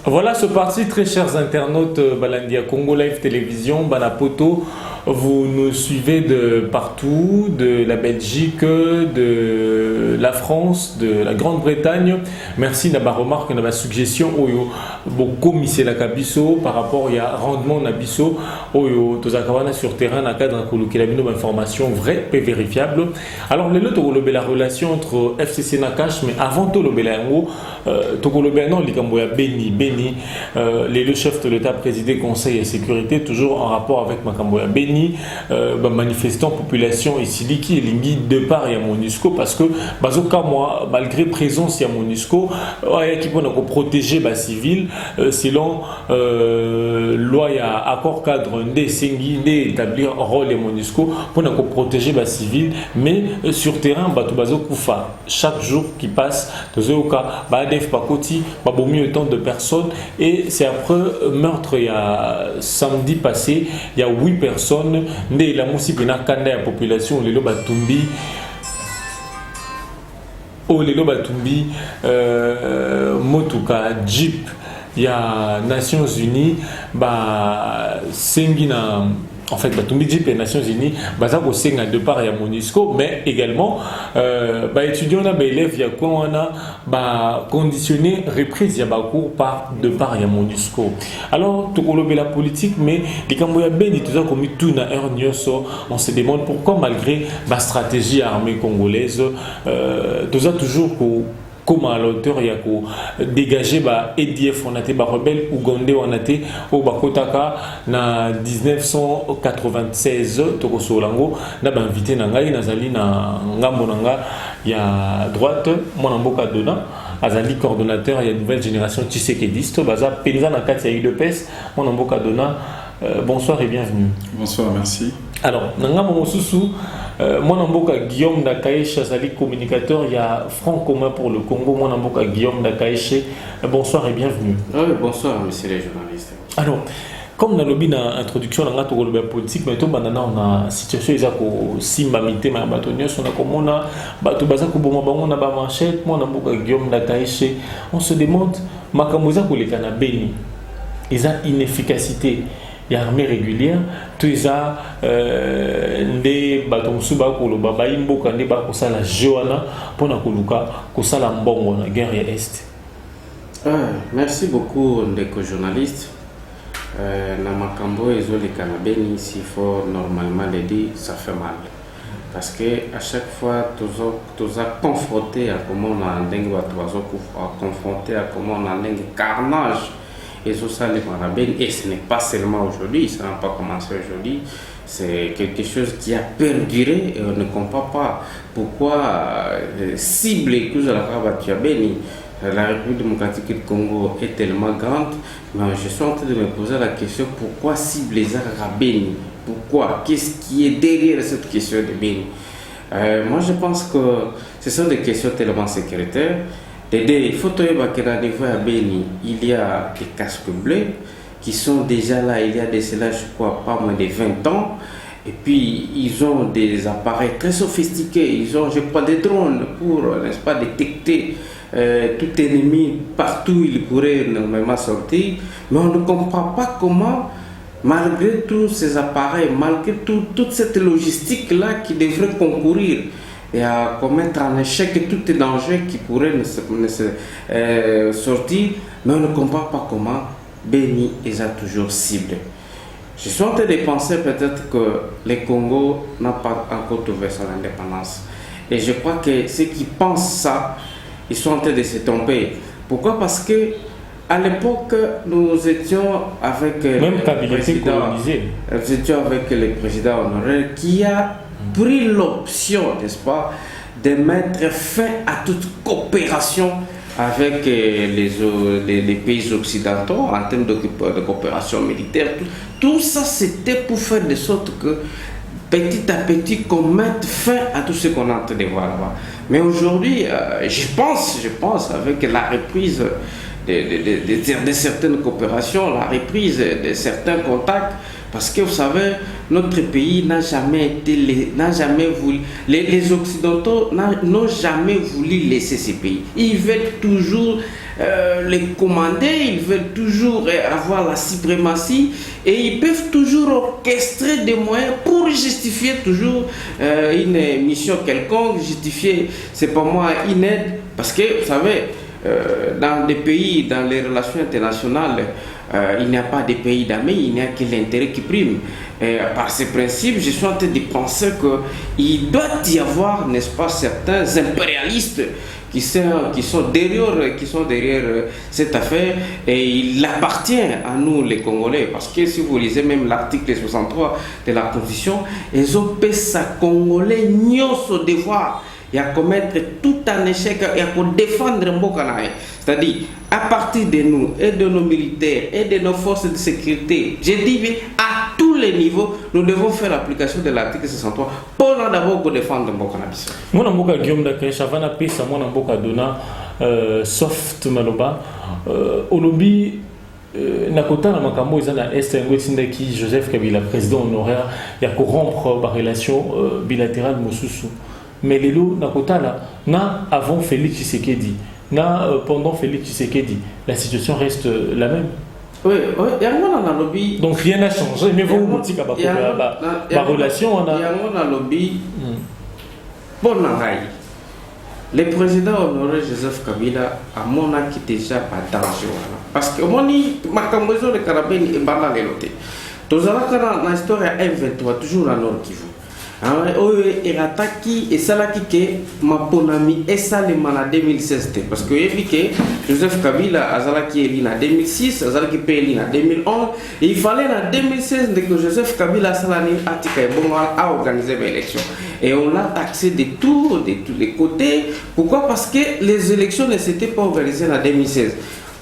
Voilà, ce parti, très chers internautes, Balandia Congo Live Télévision, Banapoto, vous nous suivez de partout, de la Belgique, de la France, de la Grande-Bretagne. Merci de ma remarque, de ma suggestion. Oyo, beaucoup misé la Kabiso par rapport à rendement Nabiso. Oyo, Tozakawana sur terrain, dans le cadre de la information vraie et vérifiable. Alors, les autres, la relation entre FCC Nakash, mais avant tout, le non, Likamboya Beni, le chef de l'État présidé Conseil et Sécurité, toujours en rapport avec Makamboya Beni. Manifestant population ici qui est ligne de part à MONUSCO parce que moi malgré présence à MONUSCO qui peut protéger les civils selon loi et accord cadre d'établir rôle de MONUSCO pour protéger les civils mais sur terrain chaque jour qui passe autant de personnes et c'est après meurtre il y a samedi passé il y a 8 personnes né la musique na kanda ya population lelo batumbi motuka jeep ya Nations Unies sengi na en fait batumbi jeep ya Nations Unies baza ko senga de part ya MONUSCO mais également étudiants na élèves ya ko wana conditionner reprise ya cours par de part ya MONUSCO. Alors tout la politique mais les Kamboya Beni tout ça comme tout na on se demande pourquoi malgré la stratégie armée congolaise tout ça toujours comment à l'auteur il y a dégagé EDF on a été rebelle ougandais on a été au Bakotaka na 1996 toko solango na invité na ngai nazali na ngambo nanga ya droite mon mboka dona azali coordonnateur il y a nouvelle génération Tshisekediste baza penza na kati ya UDPS mon mboka dona bonsoir et bienvenue. Bonsoir, merci. Alors nanga mosusu mon mboka Guillaume Dakaïche azali communicateur il y a Front commun pour le Congo mon mboka Guillaume Dakaïche bonsoir et bienvenue. Bonsoir monsieur les journalistes. Alors comme dans le introduction dans la politique mais tout banana on a situation ezako simba mité ma batonyo sona komona bato baza ko boma bango na ba manchette mon mboka Guillaume Dakaïche on se demande makamoza ko le kana Beni ils ont inefficacité il y a armée régulière tout ça ndé baton suba ko lo baba imboka ndé ba ko sala joana pona ko luka ko sala mbongo na guerre ya est. Merci beaucoup ndeko journaliste. Na makambo ezo le Beni s'il faut normalement le dire ça fait mal parce que à chaque fois tous confronté à comment on a dengue confronté à comment on a dengue carnage et tout ça les Beni et ce n'est pas seulement aujourd'hui ça n'a pas commencé aujourd'hui c'est quelque chose qui a perduré et on ne comprend pas pourquoi cibler que la Beni. La République démocratique du Congo est tellement grande, mais je suis en train de me poser la question pourquoi cibler Zara Beni? Pourquoi? Qu'est-ce qui est derrière cette question de Beni? Moi je pense que ce sont des questions tellement sécuritaires. Il faut que à Beni, il y a des casques bleus qui sont déjà là, il y a de cela, je crois, pas moins de 20 ans. Et puis, ils ont des appareils très sophistiqués, ils ont, je crois, des drones pour, n'est-ce pas, détecter tout ennemi partout où il pourrait normalement sortir. Mais on ne comprend pas comment, malgré tous ces appareils, malgré toute cette logistique-là qui devrait concourir et à commettre en échec tous les dangers qui pourraient sortir, mais on ne comprend pas comment Beni les a toujours ciblés. Je suis en train de penser peut-être que le Congo n'a pas encore trouvé son indépendance. Et je crois que ceux qui pensent ça, ils sont en train de se tromper. Pourquoi? Parce que à l'époque, nous étions avec le président, nous étions avec le président honoraire qui a pris l'option, n'est-ce pas, de mettre fin à toute coopération avec les pays occidentaux en termes de coopération militaire. Tout ça, c'était pour faire de sorte que petit à petit qu'on mette fin à tout ce qu'on est en train de voir là-bas. Mais aujourd'hui, je pense, avec la reprise de certaines coopérations, la reprise de certains contacts, parce que vous savez, notre pays n'a jamais voulu, les Occidentaux n'ont jamais voulu laisser ces pays. Ils veulent toujours les commander, ils veulent toujours avoir la suprématie et ils peuvent toujours orchestrer des moyens pour justifier toujours une mission quelconque, justifier, c'est pas moi, une aide, parce que vous savez, dans des pays, dans les relations internationales, il n'y a pas de pays d'amis, il n'y a que l'intérêt qui prime. Et par ce principe, je suis en train de penser qu'il doit y avoir, n'est-ce pas, certains impérialistes qui sont derrière cette affaire, et il appartient à nous les Congolais, parce que si vous lisez même l'article 63 de la Constitution, ils ont fait ça Congolais nyonso devoir. Il y a commettre tout un échec et à défendre Mbokanaï. C'est-à-dire, à partir de nous et de nos militaires et de nos forces de sécurité, je dis à tous les niveaux, nous devons faire l'application de l'article 63 pour d'abord défendre Mbokanaï. Mon amboka Guillaume Dakaï, Chavana Pesa, mon amboka Dona, soft maloba, Olobi. Nakota na makambo ezana Esther Ngwetindaki Joseph Kabila président honoraire ya ko rompre ba relation bilatérale mosusu. Mais les lots na avant Félix Tshisekedi, pendant Félix Tshisekedi, la situation reste la même. Oui, oui, donc rien n'a changé, mais vous vous dites que la relation on a. Bon, le président honoré Joseph Kabila a mon qui déjà pas danger parce que mon makambozo de Karabeni et Bala Lelote. Tous à l'histoire M23 toujours à Nord Kivu. Et attaqué et ça là qui ma ponami et ça les en 2016 parce que j'ai vu que Joseph Kabila azala qui est en 2006 azala qui paye en 2011 et il fallait en 2016 que Joseph Kabila salani atika bon a organisé l'élection et on l'a taxé de tous les côtés. Pourquoi? Parce que les élections ne s'étaient pas organisées en 2016.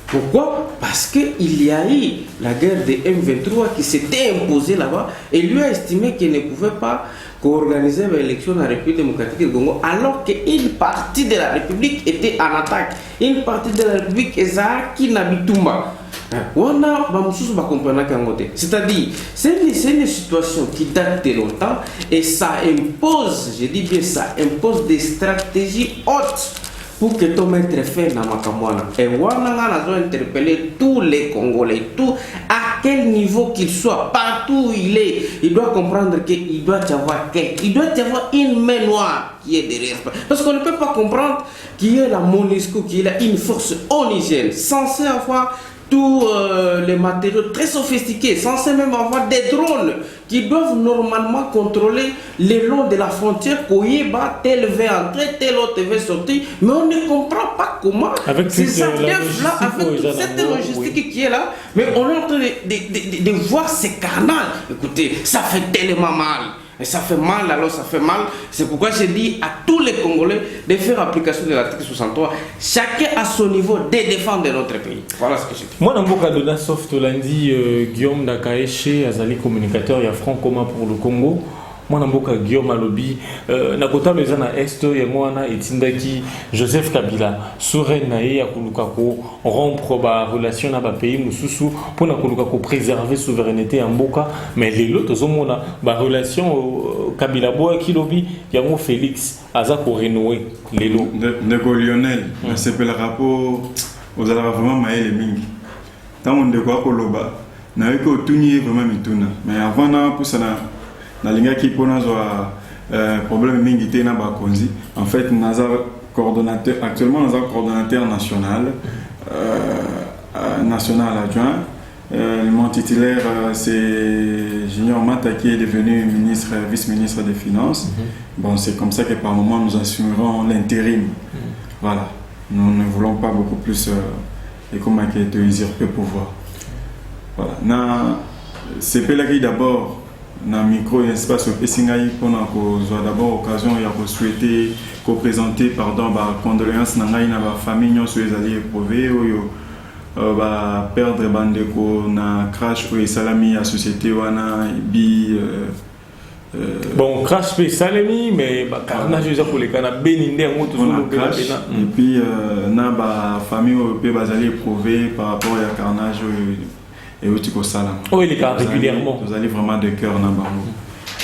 Pourquoi? Parce qu'il y a eu la guerre de M23 qui s'était imposée là-bas et lui a estimé qu'il ne pouvait pas organiser l'élection dans la République démocratique du Congo alors qu'une partie de la République était en attaque. Une partie de la République est qui n'habitumba. C'est-à-dire, c'est une situation qui date de longtemps et ça impose, je dis bien ça, impose des stratégies hautes pour que ton maître fait na makamwana. Et Wananga a interpellé tous les Congolais, tout à quel niveau qu'il soit, partout où il est, il doit comprendre qu'il doit y avoir une main noire qui est derrière. Parce qu'on ne peut pas comprendre qu'il y a la MONUSCO, qu'il y a une force onusienne censée avoir tous les matériaux très sophistiqués, censés même avoir des drones qui doivent normalement contrôler le long de la frontière. Koyeba, tel va entrer, tel autre va sortir, mais on ne comprend pas comment avec ces acteurs-là, avec toute cette logistique qui est là, mais on est en train de voir ces canals. Écoutez, ça fait tellement mal. Et ça fait mal, alors ça fait mal. C'est pourquoi j'ai dit à tous les Congolais de faire application de l'article 63. Chacun à son niveau de défendre notre pays. Voilà ce que j'ai dit. Moi, dans le cas de Soft lundi, Guillaume Dakaeche, Azali communicateur, il y a Franck commun pour le Congo. Moi, dans le cas de Guillaume Alobi, Nakota Lezana Est, il y a moi, Etindaki, Joseph Kabila, Soren Nae, Akulukako, rompre la relation avec le pays, Moussoussou, pour Nakulukako préserver la souveraineté en Boka, mais les autres, la relation Kabila Boa Kilobi, il y a moi Félix, Azako renouer, les lots. Nego Lionel, c'est le rapport aux alava vraiment maïle mingi. Tant on de quoi Koloba, n'a eu qu'au tournier vraiment mituna, mais avant pour ça, na linga qui pona problème mingi te na ba konzi en fait naza coordonnateur actuellement naza coordonnateur national national adjoint mon titulaire c'est Junior Mata qui est devenu vice-ministre des finances. Bon, c'est comme ça que par moment nous assurerons l'intérim. Voilà, nous ne voulons pas beaucoup plus et comment te usurper pouvoir. Voilà, na c'est là qui d'abord dans le micro et espace au Pessingaï pour d'abord l'occasion de souhaiter présenter pardon condoléances à la famille sur les alliés éprouvés perdre bandeko na crash ou salami à société wana bi bon crash pe salemi mais ba carnage eza kolekana beninde yango on crash et puis na ba famille pe bazali éprouvé par rapport à carnage et au tiko salam il est régulièrement vous allez vraiment de cœur na bango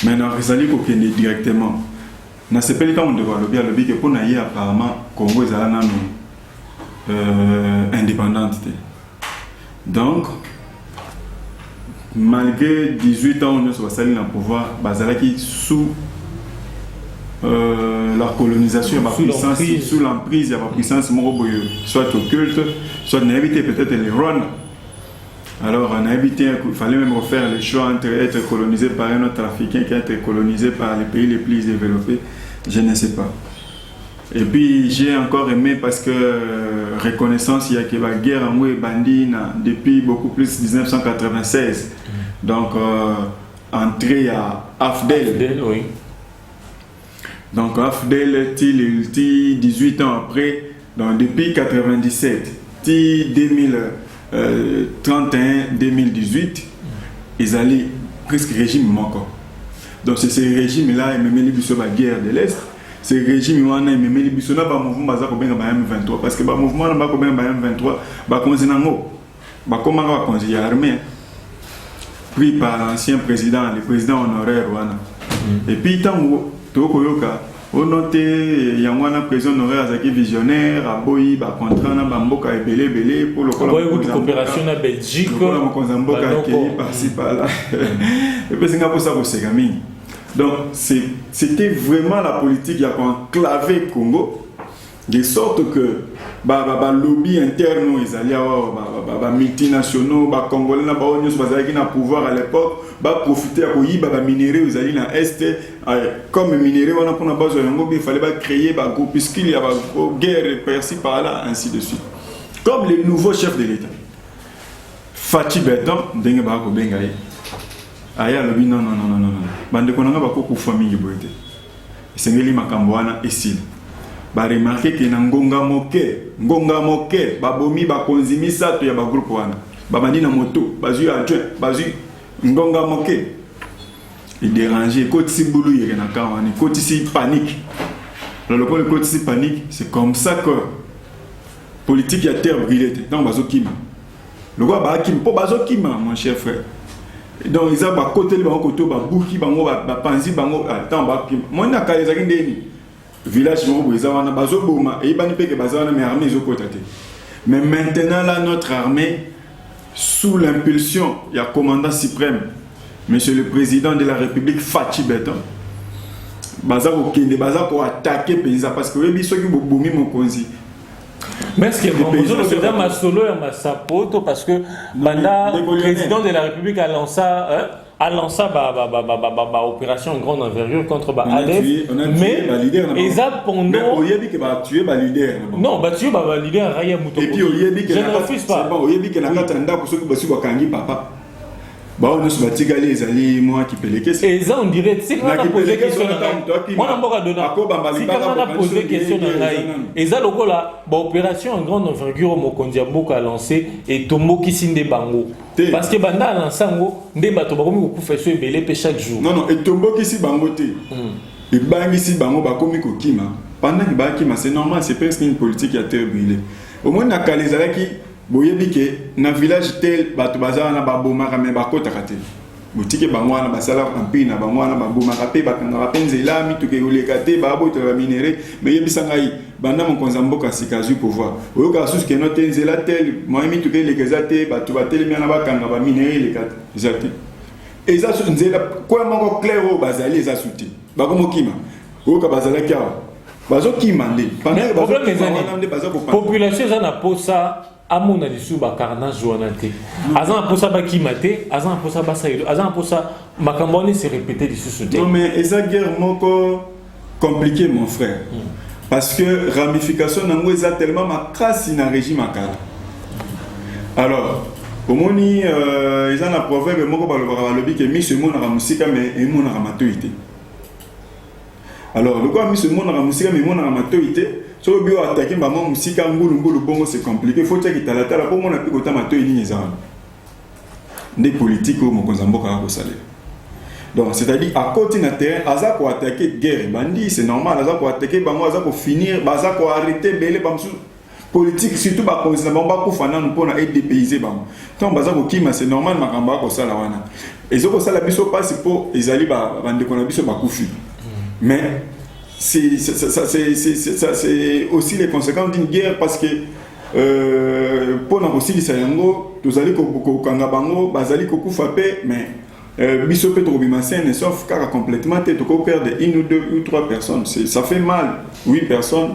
maintenant ils allaient kokende directement na sepeli quand on devait le bien que pour naïe apparemment Congo ezala nanu indépendante donc malgré 18 ans on se sali na pouvoir bazalaki sous la colonisation sous l'emprise il y a pas puissance soit occulte soit n'habité peut-être les Rwanda. Alors on a évité, il fallait même refaire le choix entre être colonisé par un autre Africain qu'être colonisé par les pays les plus développés, je ne sais pas. Et puis j'ai encore aimé parce que reconnaissance, il y a que la guerre en Bandina depuis beaucoup plus 1996. Donc entrée à AFDEL. Oui. Donc AFDEL, 18 ans après, donc depuis 97, 2031-2018, ils allaient presque régime manquant. Donc c'est ce régime-là, ils me mettent la guerre de l'Est. Ce régime là il me met biso na ba mouvement baza ko benga ba M23 parce que ba mouvement na ba ko benga ba M23 ba konzina ngo ba komanga ba konzi armée pris par l'ancien président le président honoraire wana et puis tango to koyoka on noté yangwana président honoraire azaki visionnaire aboyi ba contrat na ba mboka ebele pour le coopération na Belgique pour la mboka qui par-ci par-là et puis singa pour ça ko segami. Donc c'était vraiment la politique qui a enclavé le Congo, de sorte que les lobbies internes, les multinationaux, les Congolais, qui ont pouvoir à l'époque, profiter de minéraux dans l'Est. Comme minéraux, il fallait créer des groupuscules, il y avait une guerre par-ci par-là, ainsi de suite. Comme le nouveau chef de l'État, Fachi Berton, aya lobi non bande konanga bakoko famille boyete sengeli makambo wana esili ba remarquer que na ngonga moke babomi bakonzi misato ya ba groupe wana babandi na moto bazui adjoint bazui ngonga moke il déranger koti bulu yeke na kawani koti si panique le koti si panique c'est comme ça que politique ya terre brûlée donc bazokima le roi ba kim po bazokima mon cher frère. Donc ils ont ba côté ba côté ba buki bango ba panzi bango attends ba moi na kaleza kindeni village mo ils ont na bazo boma et bani peke bazana mais armée zo kotate mais maintenant là notre armée sous l'impulsion il y a commandant suprême monsieur le président de la République Fachi Berton bazako kende bazako attaquer pays parce que webi soki bobomi mokonzi. Mais est-ce que le président Masolo et Massapoto parce que le président de la République a lancé opération grande envergure contre ADF mais ils ont pendant tué ba leader non ba tué ba leader Raya Moutoko et puis je ne refuse pas bon oyebi que na katanda ko soki basi bakangi papa bah on se battit les alliés moi qui paye les questions et ça on dirait c'est quand on a posé question moi on m'a donné si quand on a posé question et ça le là opération en grande envergure Mokonzi Mboka a lancé et Tombo Kisinde Bango parce que banda lansango nde bato bakomi ko faire so ebele pe chaque jour non et Tombo Kisi Bango te et bangi si Bango bakomi ko kima pendant que ba kima c'est normal c'est presque une politique qui a été brûlée au moins na kalezala qui boyebi ke na village tel bato bazala na babomaka me bakota kate botike bangwana basala campagne na bangwana babomaka pe bakanga penzela mituke oleka te baboto ba minéré mais yebisa ngai banda mokonza mboka sikazu pouvoir oyoka susu ke no tenzela tel moi mituke lekeza te bato batelemi na bakanga ba minéré lekate exact et ça sur nzela quoi moko clair o bazali eza souti bakomokima oyoka bazala kya bazokima nde pendant population za na posa amona lisu ba carnage wanate azan pour ça ba kimate azan pour ça ba saïdo azan pour ça makamboni se répéter lisu non mais esa guerre moko compliqué mon frère parce que ramification nango eza tellement makasi na régime akala alors omoni eza na proverbe moko balobaka balobi ke miso emonaka musika mais emonaka matoyi te alors le quoi miso emonaka musika mais emonaka matoyi te so bio attaquer maman musika ngulu bongo c'est compliqué faut que tala pour mon apiko ta mato ini ezana des politiques au mokonza mboka ko saler Donc, c'est-à-dire, à côté de terrain, Aza pour attaquer guerre, bandit, c'est normal, Aza pour attaquer, Bango, Aza pour finir, Aza pour arrêter, Belé, Bamsou, politique, surtout, bah, comme ça, Bamba, pour Fanan, pour dépayser, Bam. Donc, Baza pour Kima, c'est normal, Makamba, pour ça, la wana. Et ce que ça, la biso passe pour, ils allaient, bande qu'on a biso, bah, Koufi. Mais, c'est aussi les conséquences d'une guerre parce que, pour nous aussi, les Sayango, tous allez, Kangabango, Bazali, Kokufape, mais, Biso Petro Bimasen, sauf car complètement, tu peux perdre une ou deux ou trois personnes. Ça fait mal. 8 personnes,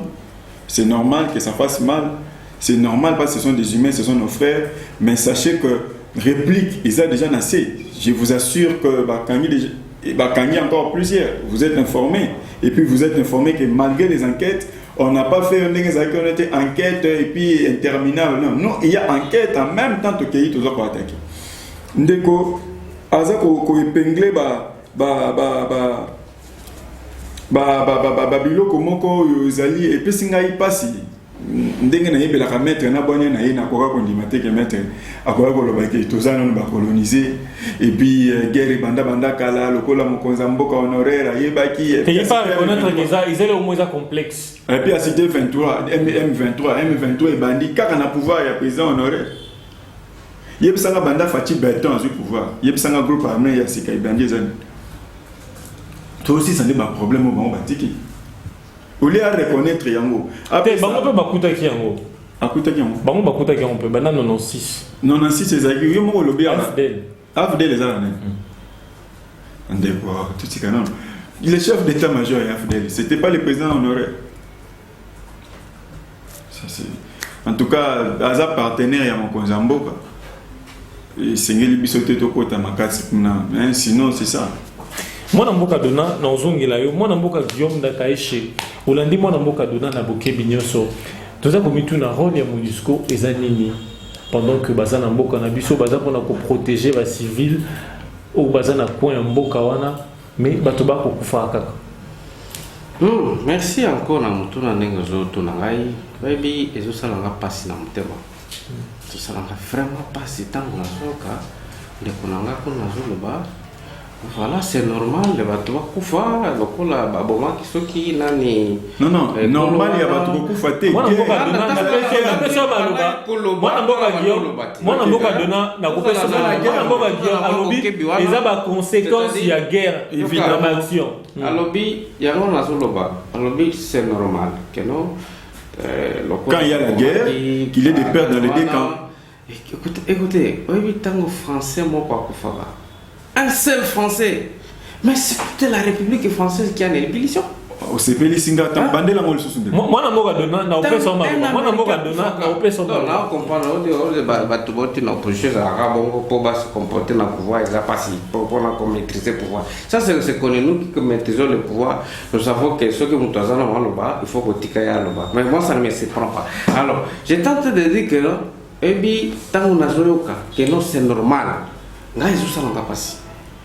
c'est normal que ça fasse mal. C'est normal parce que ce sont des humains, ce sont nos frères. Mais sachez que réplique, ils ont déjà nassé. Je vous assure que Bakani encore plusieurs. Vous êtes informés. Et puis vous êtes informés que malgré les enquêtes, on n'a pas fait une enquête et puis interminable. Non, non, il y a enquête en même temps que pays tous ont attaqué. Ndeko. Aza ko épingler biloko moko ezali et puis singai pasi ndenge na yebela ka mettre na bonne na yena ko ka ndimate ke mettre akoya ko loba ke tozana no ba coloniser et puis guerre banda kala lokola mokonza mboka honoraire yebaki et pas reconnaître que ça ils ont au moins complexe et puis à cité 23 M23 et bandi kaka na pouvoir ya président honoraire. Il y a un banda Fatih Berton au pouvoir. Il y a un groupe armé, il y a ces bandits. Toi aussi, ça n'est pas un problème au moment batiki. Vous voulez reconnaître Yango. Après, on peut bakuta ki Yango. Akuta ki Yango. Bango bakuta ki on peut. Bana 96. 96 c'est Zaki. Yo mo lobby Afdel. Afdel les années. Ande quoi, tout ce canon. Il est chef d'état-major Afdel. C'était pas le président honoraire. Ça c'est. En tout cas, Aza partenaire à mon Konzamboka. Sengeli bisote to kota makasi kuna sinon c'est ça mwana mboka dona na ozongela yo mwana mboka Guillaume Ndakaishe olandi mwana mboka dona na bokebi nyonso toza komitu na rôle ya MONUSCO eza nini pendant que baza na mboka na biso baza pona ko protéger ba civil ou baza na coin ya mboka wana mais bato ba ko kufa kaka. Merci encore na mutu na ndenge zo to na ngai baby ezo sala nga pasi na mutema. Tout ça n'a vraiment pas si tant que ça. Les Konanga Konazoloba. Voilà, c'est normal. Les bateaux Koufa, le Kola, Baboma, qui nani. Non, normal, il y a bateau Koufa. Moi, on quand il y a la guerre, qu'il y ait des pertes dans les deux camps. Écoutez, oui, tango français, moi, pas Koufara. Un seul français. Mais c'était la République française qui a une rébellion. Au CPL Singa, tant bandé la molle sous moi, na moka dona na opesa ma. Moi, na moka dona na opesa ma. Non, on comprend le bateau na opposition à Rabongo pour se comporter dans le pouvoir, il a pas si pour maîtriser le pouvoir. Ça, c'est qu'on est nous qui maîtrisons le pouvoir. Nous savons que ceux qui nous ont dans le bas, il faut que tu ailles le bas. Mais moi, ça ne me surprend pas. Alors, j'ai tenté de dire que non, et puis, tant qu'on a joué au cas, que non, c'est normal. Là, ils sont pas passé.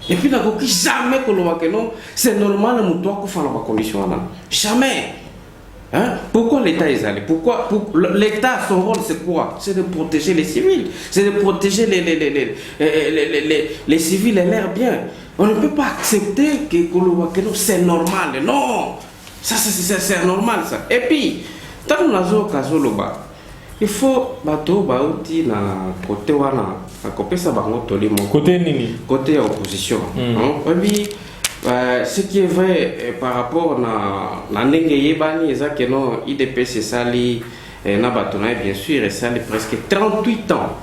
Et puis, jamais que non, c'est normal de nous faire dans condition. Jamais. Hein? Pourquoi l'État est allé? Pourquoi l'État, son rôle, c'est quoi? C'est de protéger les civils. C'est de protéger les civils et leurs biens. On ne peut pas accepter que c'est normal. Non. Ça, c'est normal, ça. Et puis, tant qu'on a joué au cas, il faut bateau bauti na côté wana na kopesa bango tolimo côté nini côté opposition oui ce qui est vrai par rapport na ndenge yebani ezake no IDPS sali na batona bien sûr et sali presque 38 ans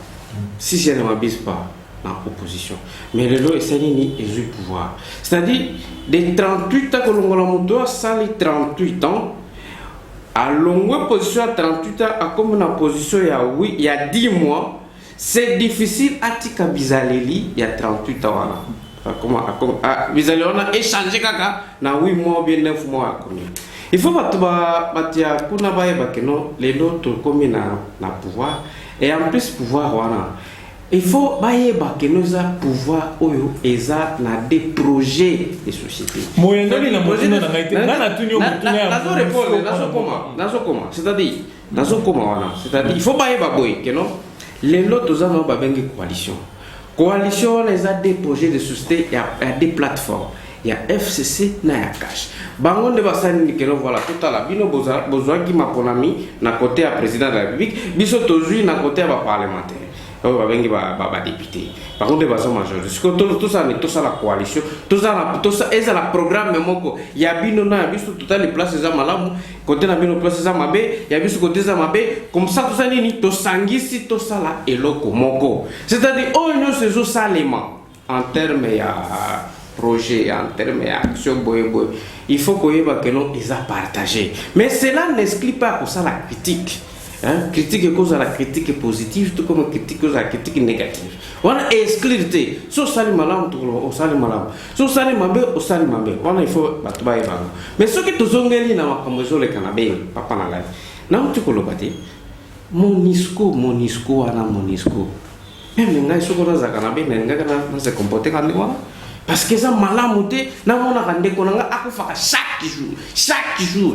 si je ne m'abuse pas en opposition mais le lot est ni et pouvoir c'est-à-dire des 38 ans que l'on a sali 38 ans à longue position à 38 ans, à comme une position il y a 10 mois, c'est difficile à Tika Bizaleli il y a 38 ans. Bizaleli on a échangé kaka na 8 mois ou bien 9 mois. Il faut que les autres comme na pouvoir et en plus pouvoir wana. Il faut que nous avons pouvoir na des projets de société. C'est-à-dire, il faut que les autres ont une coalition. coalition les a des projets de société, il y a des plateformes. Il y a FCC na ya cash. Bango de basani nikelo voilà tout à la bino besoin qui m'a ponami na côté à président de la République, biso tozui na côté à parlementaire. Oh ba bengi ba député. Par contre de façon majeure. Ce que tout ça la coalition, tout ça est la programme moko. Il y a bino na biso tout à les places za malamu, côté na bino place za mabe, il y a biso côté za mabe, comme ça tout ça ni to sangisi tout ça là eloko moko. C'est-à-dire oh non c'est zo salement en termes ya projet, en termes d'action, il faut que nous les a partagé. Mais cela n'exclut pas pour ça la critique. Hein? Critique est cause à la critique positive, tout comme critique cause à la critique négative. On a exclu, so sali malam, au sali malam, so sali mabe, au sali mabe. On il faut battre. Mais ce que tu zongeli na makambo le Canabé, papa na live. Non, tu colobati. Monisco, ana Monisco. Même les gars, ils sont dans la Canabé, mais les gars, ils se comportent comme ça. Parce que ça malamouté, n'a pas de konanga akufaka chaque jour.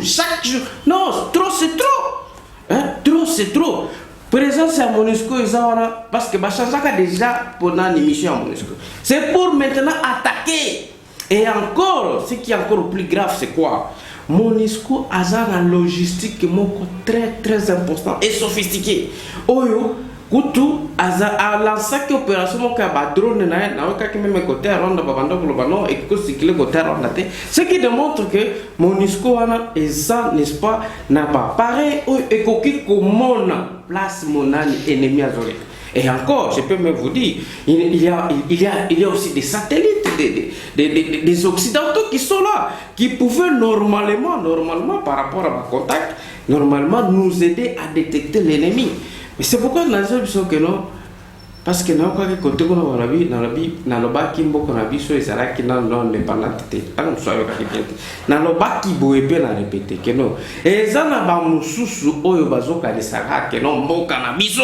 Non, trop c'est trop. Hein? Trop c'est trop. Présence à Monisco, parce que Bachazaka déjà pendant l'émission à Monisco. C'est pour maintenant attaquer. Et encore, ce qui est encore plus grave, c'est quoi? Monisco a une logistique très très important et sophistiquée. Oyo. Kutu a lancé une opération qui a drone même côté à Ronda Babando Globano et que c'est côté à Ronda. Ce qui démontre que Monisco et ça n'est-ce pas n'a pas pareil et que comme place mon ennemi à Zolé. Et encore, je peux même vous dire, il y a aussi des satellites, des occidentaux qui sont là, qui pouvaient normalement par rapport à ma contact, normalement nous aider à détecter l'ennemi. Mais c'est pourquoi nous avons que non, parce que nous avons côté qu'on a vu dans le bas qui m'a vu sur les arabes qui n'ont pas tant que soit dans le bas qui boit bien à répéter que non. Et ça n'a pas moussou au bazoka de Sarah que non bon cannabis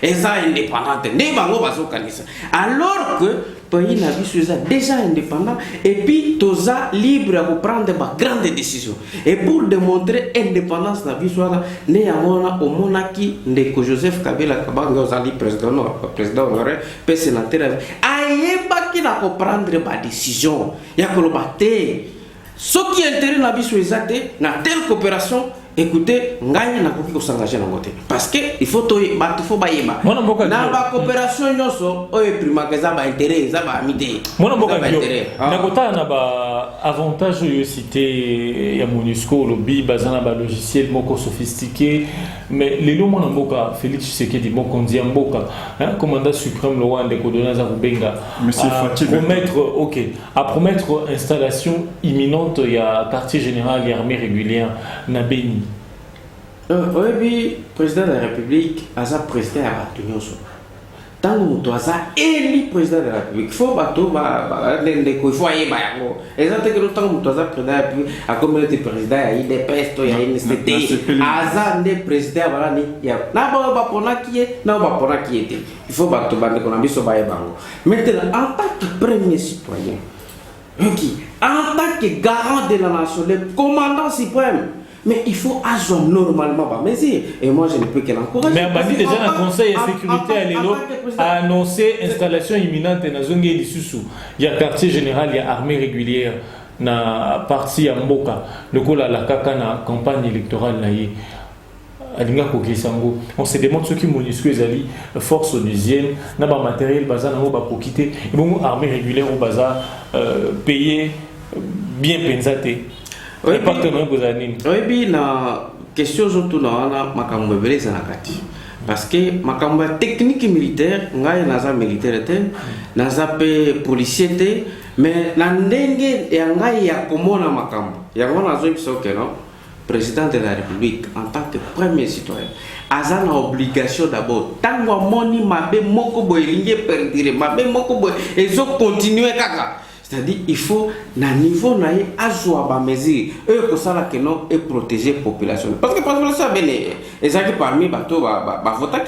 et ça indépendante ne bango bazoka de ça. Alors que pays n'a vu sur déjà indépendant et puis toza libre pour prendre des grandes décisions. Et pour démontrer indépendance n'a vu sur né à mona au monaki de Joseph Kabila Kabanga ozali président honoraire pe sénateur ayeba qui n'a prendre des décisions ya kolobate ce qui est intérêt n'a vu sur na telle coopération. Écoutez, ngagne na koki ko s'engager na côté parce que il faut bayeba na ba coopération nyoso o prima que ça ba intérêt ça ba amité mona mboka bio na kota na ba avantage yo cité ya Monusco lobby bazana ba logiciel moko sophistiqué mais les lots mona mboka Félix Tshisekedi moko ndia mboka commandant suprême le Rwanda ko dona za kubenga à promettre installation imminente ya quartier général et armée régulière na Beni. Oui, président de la République, Aza président à la Tunyoso. Tant que tu as élu président de la République, il faut il faut aller bayango. Exactement que tant que tu as président de la République, à communauté président, il y a des pestes, il y a une STT. Aza ne président voilà ni ya. Na ba pona qui est, na ba pona qui était. Il faut battre bande qu'on a mis sur bayango. Maintenant, en tant que premier citoyen, en tant que garant de la nation, le commandant suprême. Mais il faut agir normalement par mesure. Et moi, je ne peux que l'encourager. Mais Abadi, déjà, le Conseil de sécurité a annoncé installation imminente dans Zongue Lissusu. Il y a quartier général, il y a armée régulière, na partie à Mboka. Le coup, la kaka na campagne électorale, on se demande ce qui Monusco ezali force onusienne, na ba matériel baza na ba pour quitter. Et bon, armée régulière au baza payer bien pensé. Oui, bien, la question surtout dans la makambo beleza nakati. Parce que makambo technique militaire, ngai naza militaire naza pe policier mais na ndenge ya ngai ya komona makambo. Ya ngona zo biso que non, président de la République en tant que premier citoyen, aza na obligation d'abord tango moni mabe moko boyelinge perdire mabe moko boy et zo continuer kaka. C'est-à-dire il faut na niveau na ajoa ba mesure que ça là que non et protéger population parce que la population bene ezaki parmi bato ba voter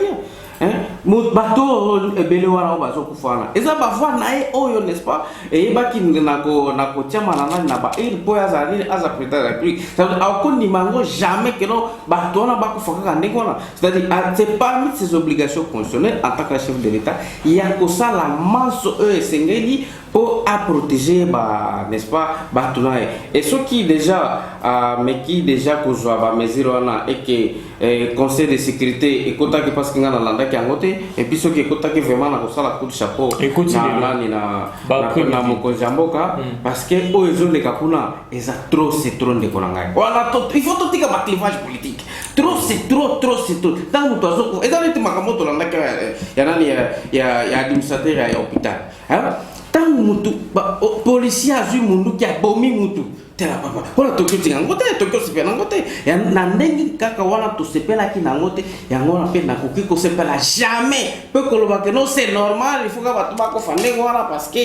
bato ebele wana bazo kufana eza bavoi na ye oyo n'est-ce pas eyebaki na kotiama na ba il po azali aza président de la République akondima yango jamais que non bato wana bakufa kaka ndenge wana c'est-à-dire c'est parmi ses obligations constitutionnelles en tant que chef de l'État ya kosala manso oyo esengeli pour protéger n'est-ce pas bato na ye et ceux qui déjà mais qui déjà kozwa ba mesure wana et que conseil de sécurité ekotaki parce que ngana landa ki angote et puis ceux qui ekotaki vraiment na kosala coup de chapeau na mokonzi ya mboka parce que oyo ezoleka kuna eza trop c'est trop ndeko na ngai wana il faut totika ba clivage politique trop c'est trop tant moto azoko eza neti makambo tolandaki ya nani ya administrateur ya hôpital tant moto policier azwi mundu ki abomi mutu tela papa wana tokyo tinga ngote tokyo sepela ngote ya na ndenge kaka wana to sepela ki na ngote ya ngona pe na koki ko sepela jamais pe koloba que non c'est normal il faut que batu bako fande wana parce que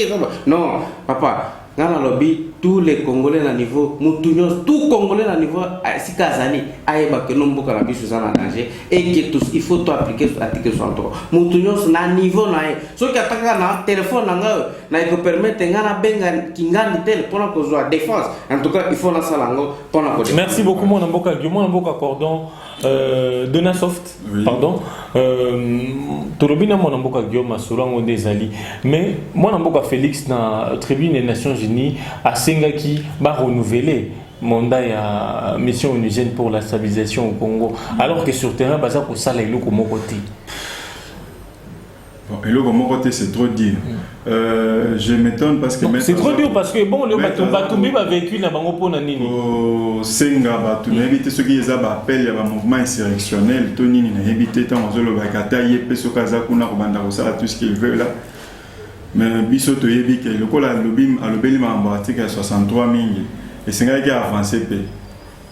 non papa ngana lobby tous les Congolais na niveau mutunyo tout Congolais na niveau sikazali ayeba que non mboka na biso za na danger et que tous il faut to appliquer l'article 63 mutunyo na niveau na so ki ataka na téléphone na nga na ko permettre ngana benga kingani tel pour ko zo défense en tout cas il faut na salango pour na ko. Merci beaucoup mon mboka cordon Donasoft oui. Pardon Torobina mon mboka Guillaume Solango Desali mais mon mboka Félix na tribune des Nations Unies a Sengaki va renouveler mandat ya mission onusienne pour la stabilisation au Congo alors que sur terrain baza ko sala eloko moko te. Eloko moko te c'est trop dire. Je m'étonne parce que c'est trop dur parce que bon le batumbi ba véhicule na bango pona nini senga batumbi éviter ceux qui les appellent ya ba mouvement insurrectionnel to nini na éviter tant ozolo ba kata yepe sokaza kuna ko banda ko sala tout ce qu'ils veulent là. Mais biso to yebi ke lokola lobim alobeli ma article 63 mingi et senga qui a avancé pe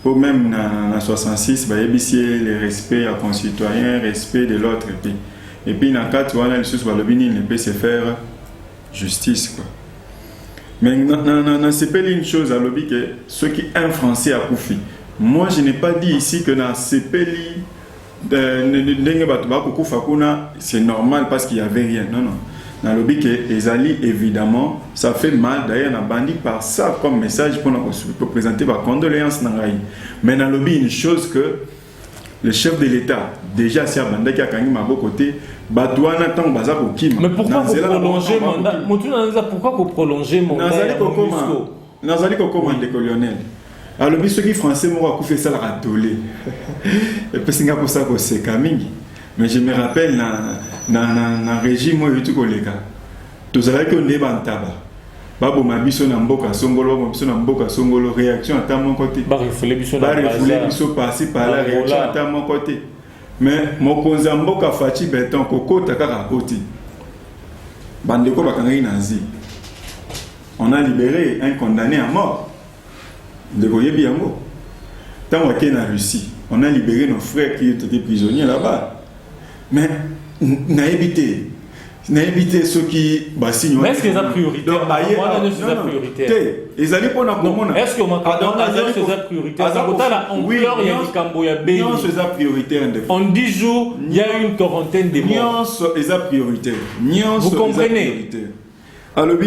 pour même na 66 ba yebisi le respect à concitoyens respect de l'autre pays et puis dans quatre wana les choses balobini ne peut se faire justice quoi. Mais c'est pas une chose à lobby que ceux qui un français a koufi. Moi je n'ai pas dit ici que dans CPLI c'est normal parce qu'il y avait rien. Non. Dans le lobby que Ezali évidemment ça fait mal d'ailleurs on a bandit par ça comme message pour présenter ma condoléance nangai. Mais dans le lobby une chose que le chef de l'État déjà si abanda qui a kangi mabo côté batouana tant baza ko kim. Mais pourquoi vous prolonger mandat? Pourquoi vous prolonger mandat? Nazali ko commande de colonel. Alors le ceux qui français m'ont fait ça la ratolé. Et puis singa pour ça ko c'est kamingi. Mais je me rappelle na régime moi tout koleka. Tous avec on est bantaba. Babo mabiso na mboka songolo mabiso na mboka songolo réaction à mon côté. Ba refouler biso passer par la réaction à mon côté. Mais mon konza mboka fachi beton koko takaka koti. Bandeko bakangi nazi. On a libéré un condamné à mort. Ndeko yebi yango. Tant on est en Russie, on a libéré nos frères qui étaient prisonniers là-bas. Mais n'a évité ceux qui signent. Mais est-ce que c'est la priorité? Non, est-ce que c'est la priorité? En 10 jours, il y a une quarantaine de morts. Vous comprenez? Alors,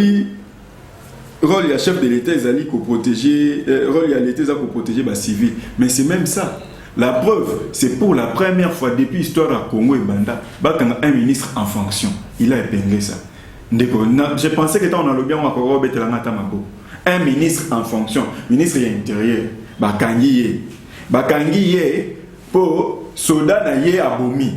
rôle il y a chef de l'État, ils allaient protéger, rôle il y a l'État pour protéger les civils. Mais c'est même ça. La preuve, c'est pour la première fois depuis l'histoire à Congo et Banda, un ministre en fonction. Il a épinglé ça. Je pensais que on a le bien un ministre en fonction, ministre de l'Intérieur, Bakangiye pour soldat naïe abomi.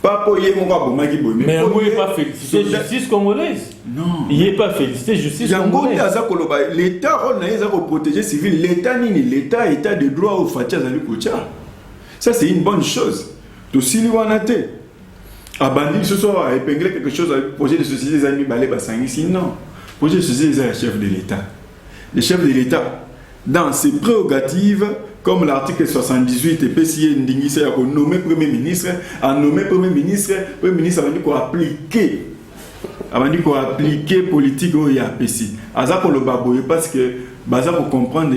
Pas pour y abomi. Mais vous n'avez pas félicité justice congolaise. Non. Il n'est pas félicité justice congolaise. L'État pour protéger civil. L'État état de droit au Fatia Zali Kocha. Ça c'est une bonne chose. Tout si nous en a été. Abandonner ce soir épingler quelque chose avec projet de société des amis balé basangi sinon. Projet de société des chef de l'État. Le chef de l'État dans ses prérogatives comme l'article 78 et PCA Ndingisa a nommé Premier ministre, Premier ministre a dit qu'on appliquer. A dit qu'on appliquer politique au YAPC. Aza ko le baboye parce que baza pour comprendre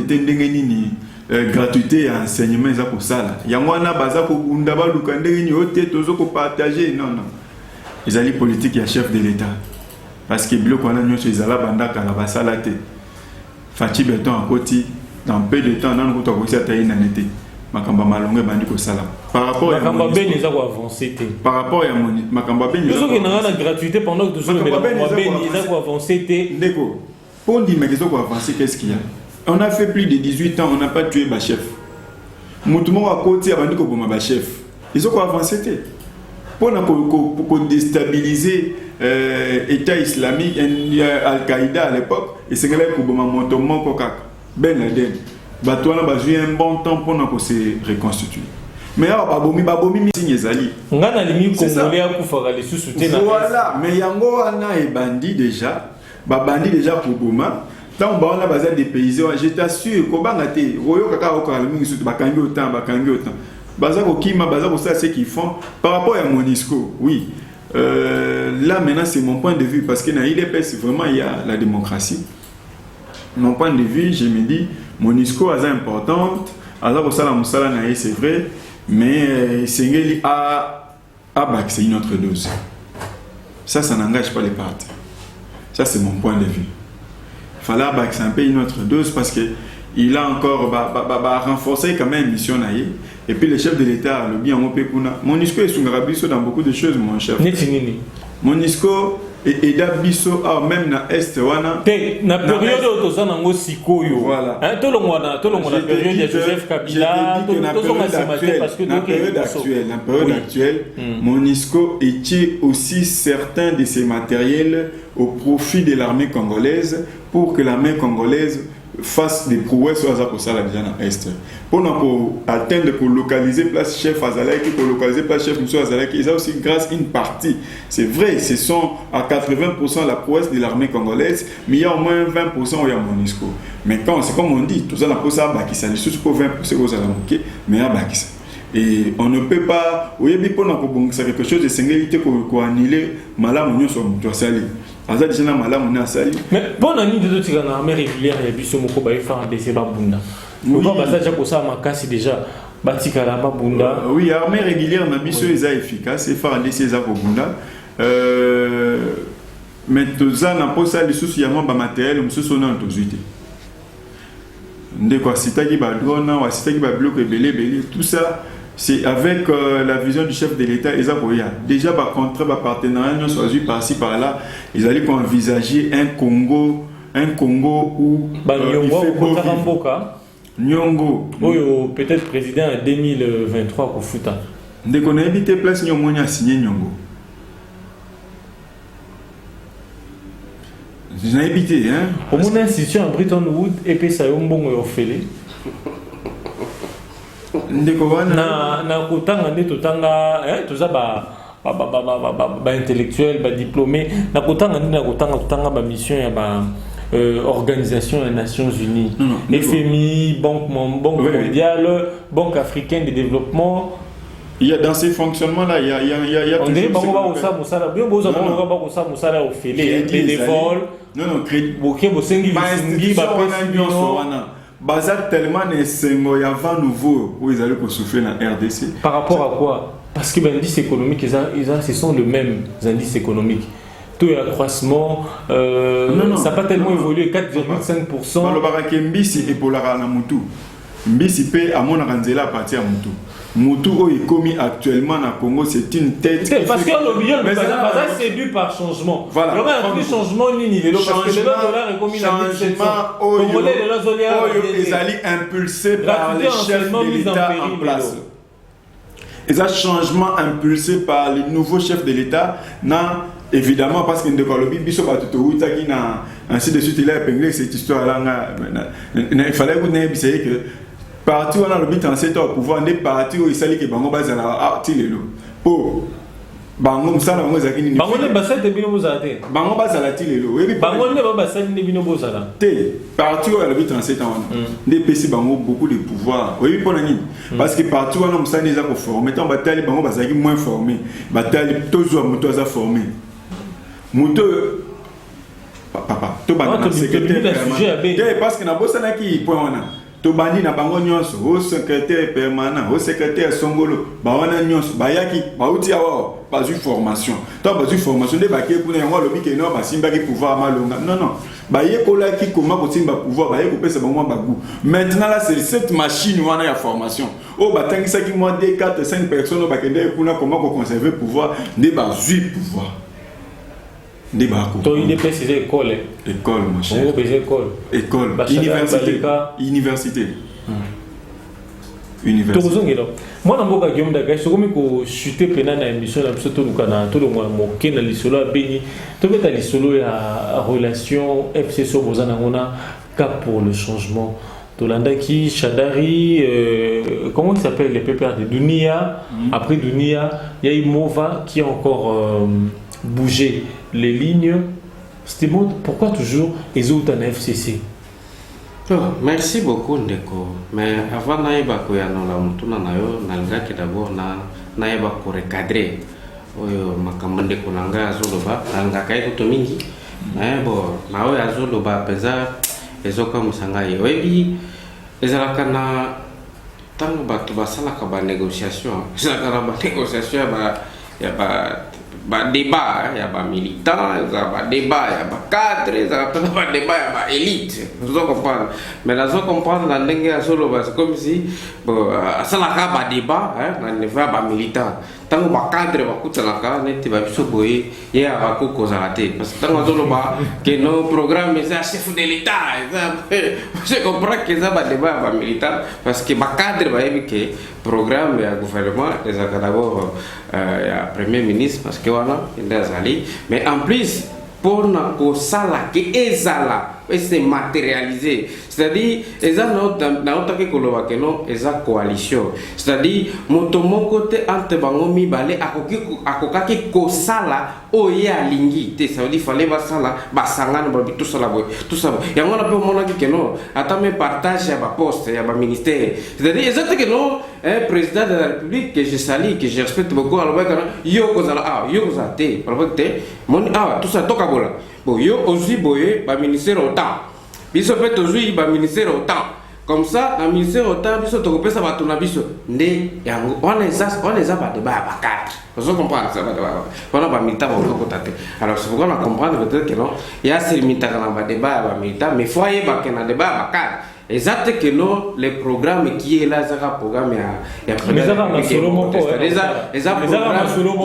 gratuité ya enseignement eza kosala yango wana baza kobunda baluka ndenge nini ote tozo kopartager non ezali politique ya chef de l'état parce que biloko wana nyonso ezala bandaka na basala te Fachi Beton akoti dans peu de temps nanu kuta kosi atayi na nete makamba malonge bandi kosala par rapport makamba beni eza ko avancer te par rapport ya makamba beni eza ko na gratuité pendant que toujours makamba beni eza ko avancer te ndeko pour dire mais qu'ils ont avancé qu'est-ce qu'il y a on a fait plus de 18 ans on n'a pas tué ba chef mutumo à côté abandi ko boma ba chef ils ont avancé te pour déstabiliser État islamique Al-Qaïda à l'époque et c'est que là ko boma motomo ko kaka Ben Laden batwana ba jouer un bon temps pour se reconstituer mais babomi signe ezali ngana limi congolais akufaka les sous-soutiens voilà mais yango wana e bandi déjà babandi déjà pour boma tant ba wana baza des paysans je t'assure ko banga te royo kaka okala mingi surtout bakangi autant baza ko kima baza ko ça ce qu'ils font par rapport à Monisco oui là maintenant c'est mon point de vue parce que dans l'IDPS vraiment il y a la démocratie mon point de vue je me dis Monisco est importante alors que ça la musala na c'est vrai mais Sengeli a c'est une autre dose ça n'engage pas les partis ça c'est mon point de vue il fallait c'est un peu une autre dose parce que il a encore renforcé quand même mission naïe et puis le chef de l'État le bien Monisco est sous Rabiso dans beaucoup de choses mon chef Monisco et d'Abisso même na est wana na période où toza nango sikoyo voilà to longwana période de Joseph Kabila parce que la période actuelle Monisco était aussi certain de ses matériels au profit de l'armée congolaise pour que l'armée congolaise fasse des prouesses aux apostles déjà dans l'Est. Pour atteindre, pour localiser place chef Azalaki, pour localiser place chef Moussa Azalaki, ils ont aussi grâce à une partie. C'est vrai, ce sont à 80% la prouesse de l'armée congolaise, mais il y a au moins 20% où il y a Monisco. Mais quand c'est comme on dit, tout ça n'a pas ça à Bakissa, les choses pour 20% aux Alamoké, mais à Bakissa. Et on ne peut pas, oui, c'est quelque chose de singulité pour annuler Malamounion sur Moutoissali. Mais bon année de d'autres dans l'armée régulière et puis ce mot va faire baisser babunda. Pourquoi bah ça déjà pour ça makasi déjà batika la babunda. Oui, armée régulière na biso eza efficace et faire baisser za babunda. Mais tout ça n'a pas ça les soucis yama ba matériel muso sona ntozuite. Ndeko sitaki ba drone wa sitaki ba bloc belé tout ça. C'est avec la vision du chef de l'État, déjà par contrat, par partenariat, choisi par-ci par-là, ils allaient envisager un Congo où il fait beau Nyongo. Peut-être président en 2023 pour Fouta. Dès qu'on a évité place Nyongo, on a signé Nyongo. Je n'ai évité, hein. Au moins institution à Bretton Woods et puis ça y est un bon orphelin. na kotanga nde totanga toza ba intellectuel ba diplômé na kotanga nde na kotanga ba mission ya ba organisation des Nations Unies FMI banque mondiale banque africaine de développement. Il y a dans ces fonctionnements là il y a on dirait bango ba osa musala bien boza bango ba osa musala ofele des vols non crédit boké bosengi bisingi ba wana Baza tellement n'est y a vent nouveau où ils allaient souffler dans RDC. Par rapport à quoi? Parce que les indices économiques, ce sont les mêmes indices économiques. Tout est accroissement, ça n'a pas tellement évolué, 4,5%. Le baraké Mbisi et pour la Ranamutu. Mbisi paie à mon Ranzela à partir à Moutou. Moutou est commis actuellement dans Congo, c'est une tête. Parce que le bazar c'est dû par changement. Voilà. Il y aura un plus changement parce que le dollar est commis dans 1700. Congolais de la zone ils allaient impulsés par les chefs de l'État en place. Et ça changement impulsé par les nouveaux chefs de l'État, évidemment parce qu'il ainsi de suite il a épinglé cette histoire là. Il fallait que vous n'ayez que parti où on a le but en 7 ans au pouvoir, des partis où il s'agit que Bango Bazala a tiré l'eau. Pour Bango Moussala, Bango Zakini. Bango ne Bassat de Bino Bozate. Bango Bazala tiré l'eau. Bango ne Bassat de Bino Bozala. Parti où on a le but en 7 ans. Des PC Bango beaucoup de pouvoir. Oui, pour l'année. Parce que parti où on a Moussala déjà formé. Mettons Batali Bango Bazaki moins formé. Batali toujours Moutoza formé. Mouto. Papa, tout le monde secrétaire. Parce que na bossa na ki point on a. tobandi na bango nyonso au secrétaire permanent au secrétaire songolo ba wana nyonso ba yaki ba uti awa pas une formation toi pas une formation de ba ke pour yango lobi ke no ba simba ki pouvoir malonga non ba yekola ki comment ko simba pouvoir ba yeko pesa bango ba goût maintenant là c'est cette machine wana ya formation o ba tangisa ki moi des 4 5 personnes ba kende kuna comment ko conserver pouvoir de ba zui pouvoir de ba ko to il est école mon cher école université tozongela mwana mboka Guillaume Dagai sokomi ko chuter pena na émission na biso to lukana to longwa moke na lisolo ya beni to beta lisolo ya relation FCC bozana ngona cap pour le changement Tolandaki Chadari comment il s'appelle les PPR de Dunia après Dunia il y a eu Mova qui a encore bougé les lignes. C'était bon, pourquoi toujours les autres en FCC? Merci beaucoup Ndeko. Mais avant naïba koyano la mutuna nayo nalingaki d'abord naïba ko recadrer oyo makamande konanga azoloba nalingaka ito mingi. Mais bon nayo azoloba peza ezoka musanga yebi ezalaka na tango bato basalaka ba négociation. Ezalaka ba négociation ba débat, il y a ba militant, il y a ba débat, il y a ba cadre, il y a ba débat, il y a ba élite. Vous comprenez? Mais là, vous comprenez dans l'engue solo, c'est comme si ça n'a pas ba débat, hein, ne va ba militant. Tant que ba cadre ba kuta la ka, ne te ba biso boy, il y a ba ko kozalate. Parce que tant que solo ba que nos programmes c'est chef de l'État, je comprends que ça ba débat ba militant parce que ba cadre ba yebi que programme ya gouvernement les a d'abord ya premier ministre parce que voilà il est allé mais en plus pour na ko sala que ezala et se matérialiser c'est-à-dire eza na otake koloba que non eza coalition c'est-à-dire motomo côté entre bango mibale akokaki ko sala oye alingi te ça veut dire fallait ba sala ba sangana ba tout ça tout ça yango na pe mona que non ata me partage ya ba poste ya ba ministère c'est-à-dire exactement que non un président de la République que je salue que je respecte beaucoup alors que yo kozala yo kozate alors que mon tout ça toka bola bon yo aussi boye ba ministère autant biso peut aujourd'hui ba ministère autant comme ça na ministère autant biso to kopesa bato na biso nde yango on les a ba débat ba cadre vous comprenez ça ba débat voilà ba milita ba ko tate alors c'est pourquoi on comprendre peut-être que non il y a ces milita na ba débat ba milita mais foyer ba que na débat ba cadre exact que non les programmes qui est là ça programme ya mais ça va sur le mot il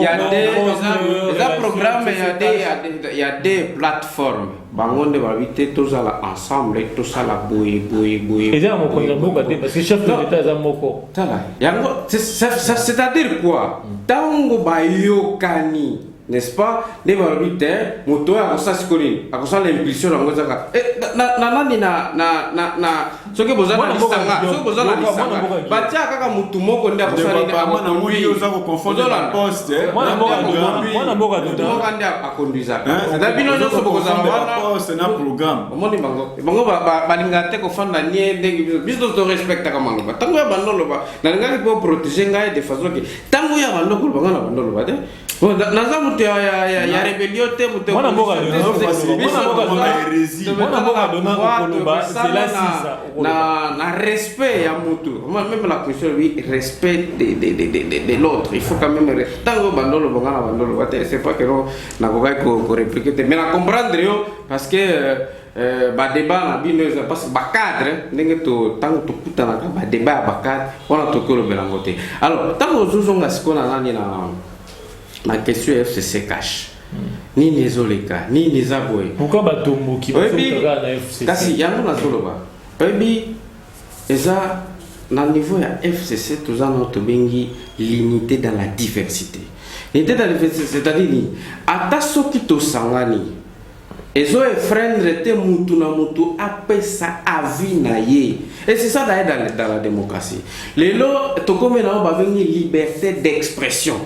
y a des programmes il y a des plateformes bangonde ba vite tous là ensemble tout ça la boye et ça mon programme beaucoup parce que chef de l'état za moko tala yango c'est-à-dire quoi tango ba yokani n'est-ce pas les valorités moto à ça scoring à ça l'impulsion dans ngozaka nani na soki bozana lisanga soki bozana lisanga batia kaka mutu moko ndia kosala na moni oza ko confondre la poste mwana mboka ndia akonduisa c'est bino nyonso bokozala wana poste na programme omoni bango balinga te kofanda nie ndenge biso to respecta kama loba tango ya bandolo ba na ngaki po protéger ngai de façon que tango ya bandolo banga na bandolo ba te naza mutu ya rébellion te mutu mwana mboka na respect ya mutu même la question oui respect de l'autre il faut quand même tango bandolo banga na bandolo ba te c'est pas que non na ko ko répliquer mais na comprendre yo parce que ba débat na bino parce que ba cadre ndenge to tango to kutana ka ba débat ba cadre on to ko lo belangote alors tango zuzonga sikona nani na question FCC cash ni nezoleka ni nezaboy pourquoi batombo qui va faire na FCC kasi yango na zoloba baby eza na niveau ya FCC tous en notre bengi l'unité dans la diversité l'unité dans la diversité c'est-à-dire ni ata soki to sangani ezo efrendre te mutu na mutu apesa avis na ye et c'est ça d'ailleurs dans la démocratie lelo to comme na ba bengi liberté d'expression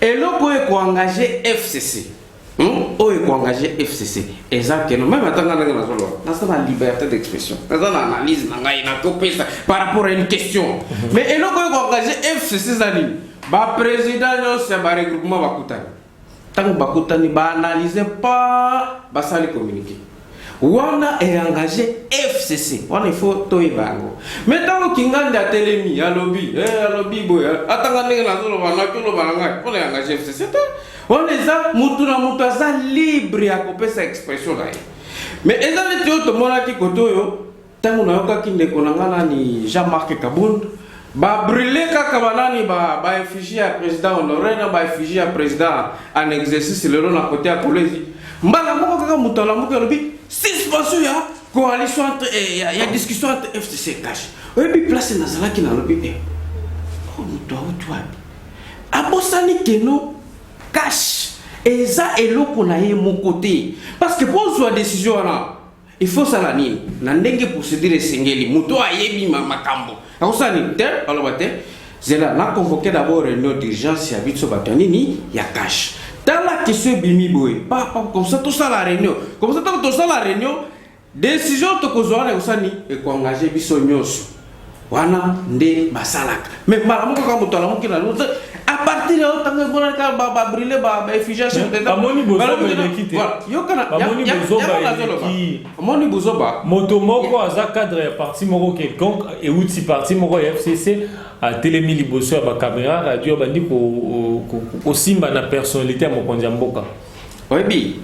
et là pour engager FCC engager FCC exact non même attends dans la liberté d'expression dans l'analyse par rapport à une question mais et là pour engager FCC zali ba président c'est ba regroupement bakutani tant bakutani ba analyser pas ba sali communiquer wana est engagé FCC wana il faut toyebango mais tant que ngande a telemi à lobby boy atanga ndenge na zolo bana kilo bana on est engagé FCC on est ça mutu na mutu za libre ya kopesa expression là mais ezali to mona ki kotoyo tango na yoka kinde konangana ni Jean-Marc Kabund ba brûler kaka banani ba effigie ya président honoré na ba effigie ya président en exercice le na côté à Kolwezi mbala moko kaka mutala moko lobi suspension ya coalition entre ya discussion entre FCC et Cash oyebi place nazala ki na lobi oh mutu auto abi abosani keno Cash eza eloko na ye mon côté parce que pour soit décision là il faut ça la nini na ndenge procédure sengeli mutu ayebi makambo akosani te aloba te zela na convoqué d'abord réunion d'urgence ya bitso batanini ya Cash. Dans la question bimi boy, pas comme ça tout ça la réunion. Comme ça tout ça la réunion, décision to kozwana usani e ko engager biso nyoso. Wana nde basalaka. Mais malamuko ka mutala mukina luta à partir de autant que bona ka ba brûler ba effigie chef d'état. Amoni bozoba lekite. Yo kana amoni bozoba ki amoni bozoba moto moko aza cadre parti moko quelconque et outil parti moko FCC a telemi liboso ya ba caméra radio bandi ko simba na personnalité ya mokonzi ya mboka. Oyebi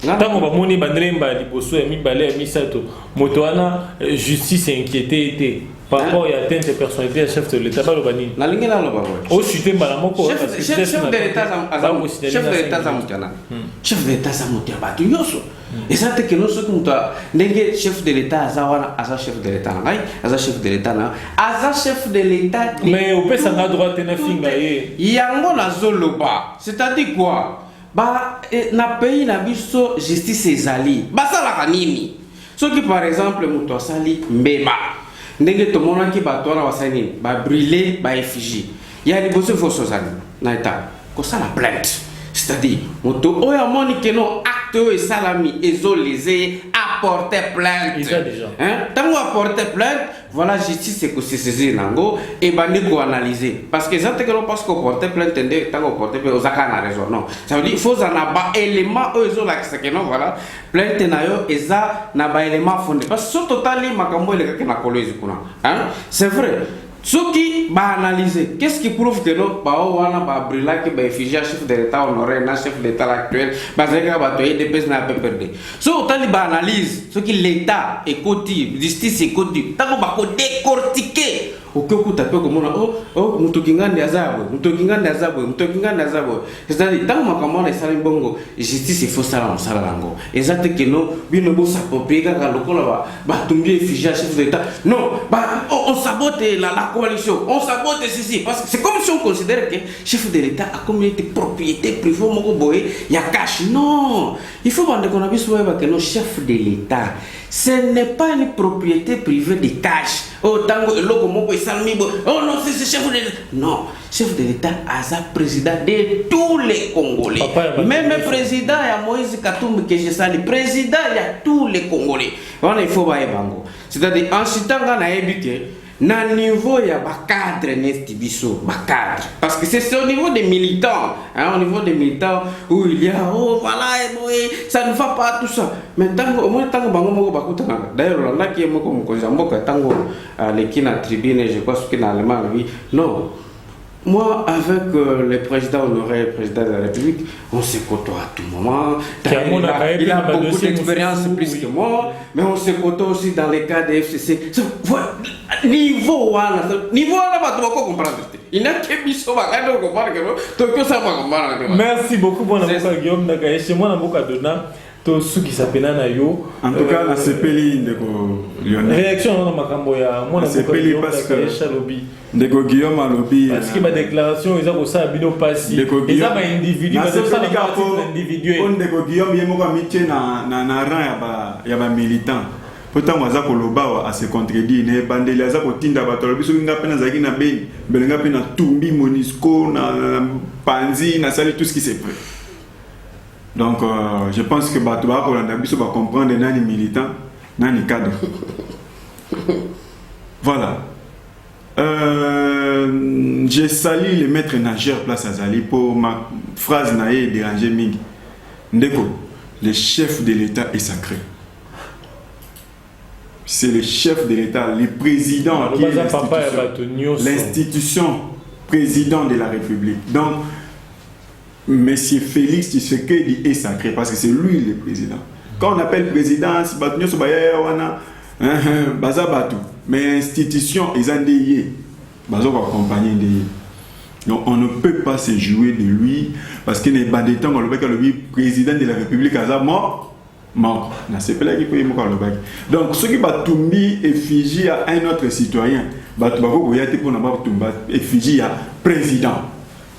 ntango bamoni bandremba liboso ya mibale ya misato moto wana justice inquiété était par rapport à atteinte de personnalité à chef de l'État balobani nalingi na loba o chuté mbala moko chef de l'État zamutana chef de l'État zamutya batu yoso ezate que no soki muta ndenge chef de l'État azawana aza chef de l'État ngai aza chef de l'État na aza chef de l'État mais au pesa na droit na finga ye yango na zoloba c'est-à-dire quoi ba na pays na biso justice ezali basalaka nini soki par exemple muto asali mbeba ndenge tomonaki bato wana basali nini ba brûler ba effigie ya liboso fo sozali na état kosala plainte c'est-à-dire moto oyo amoni keno acte oyo esalami ezolese apporter plainte ntango apporter plainte voilà justice ekosesaisie nango ebandi koanalyser parce que eza te keno parce koporter plainte nde ntango oporter plainte ozaka na raison non ça veut dire faut na ba élément oyo ezolakisa keno voilà plainte na yo eza na ba élément fondé parce que so totali makambo elekaki na Kolwezi kuna c'est vrai Soki ba analyser, qu'est-ce qui prouve que non ba wana ba brûler que ba effigie chef de l'État honoré na chef de l'État actuel ba zeka ba toyer des pèses na PPRD. So tali ba analyse, ce qui l'État écoti, justice écoti, tako ba ko décortiquer. Okoku tapé comme oh mutokingande azabo, c'est-à-dire tant makambo na sala bongo, justice il faut sala sala lango. Exact que non bino bo s'approprier ka lokola ba tumbi effigie chef de l'État. Non, ba on sabote la coalition, on sabote ceci parce que c'est comme si on considère que chef de l'État a comme été propriété privée moko boye ya cash. Non, il faut qu'on a vu que nos chef de l'État ce n'est pas une propriété privée de cash. Oh tango eloko moko esalmi bo. Oh non, c'est chef de l'État. Non, chef de l'État a président de tous les Congolais. Même le président ya Moïse Katumbi que je salue, président ya tous les Congolais. On il faut bailler bango. C'est-à-dire en citant na ebité na niveau ya ba cadre nesti biso ba cadre parce que c'est au niveau des militants au niveau des militants où il y a oh voilà ça ne va pas tout ça mais tango au moins tango bango moko bakutana d'ailleurs là qui est moko mokonza mboka tango lekina tribune je pense que na allemand oui non. Moi, avec le président honoré, le président de la République, on se côtoie à tout moment. Il a beaucoup d'expérience plus que moi, mais on se côtoie aussi dans les cas des FCC. Niveau 1, là, tu vas comprendre. Il n'a que mis sur ma cadeau, comprendre que ça va comprendre. Merci beaucoup, mon ami Guillaume Nagaye. Chez moi, on a Dona. To suki sapena na yo en tout cas la sepeli ndeko Lionel réaction na makambo ya mona sepeli parce que Chalobi ndeko Guillaume alobi parce que ma déclaration ils ont ça bino passi ils ont un individu mais ça individu ndeko Guillaume yemoko mitie na rang ya ba militant pourtant waza koloba a se contredire ne bandeli aza kotinda bato lobi soki nga pena zaki na beni belenga pena tumbi Monisco na Panzi na sali tout ce qui s'est fait. Donc, je pense que Batouba va comprendre les nani militants, nani cadre. Voilà. J'ai sali les maîtres nageurs place Azali pour ma phrase naïe déranger Ming. Ndeko, le chef de l'État est sacré. c'est le chef de l'État, le président qui est l'institution président de la République. Donc, Monsieur Félix Tshisekedi est sacré parce que c'est lui le président. Quand on appelle président, mais institution, ils ont des accompagner des. Donc on ne peut pas se jouer de lui parce qu'il n'est pas de temps le président de la République à mort. Donc ce qui va tomber effigie à un autre citoyen, effigie à président.